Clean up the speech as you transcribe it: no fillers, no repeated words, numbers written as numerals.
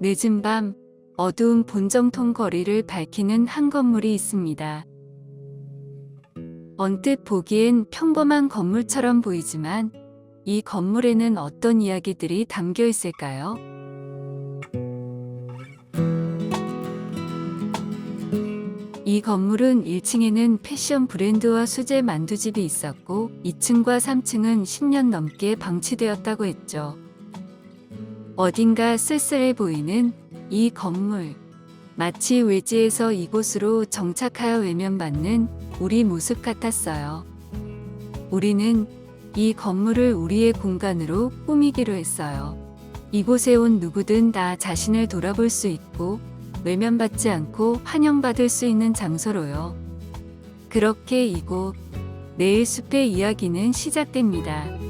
늦은 밤 어두운 본정통 거리를 밝히는 한 건물이 있습니다. 언뜻 보기엔 평범한 건물처럼 보이지만 이 건물에는 어떤 이야기들이 담겨 있을까요? 이 건물은 1층에는 패션 브랜드와 수제 만두집이 있었고 2층과 3층은 10년 넘게 방치되었다고 했죠. 어딘가 쓸쓸해 보이는 이 건물. 마치 외지에서 이곳으로 정착하여 외면받는 우리 모습 같았어요. 우리는 이 건물을 우리의 공간으로 꾸미기로 했어요. 이곳에 온 누구든 다 자신을 돌아볼 수 있고 외면받지 않고 환영받을 수 있는 장소로요. 그렇게 이곳 내일 숲의 이야기는 시작됩니다.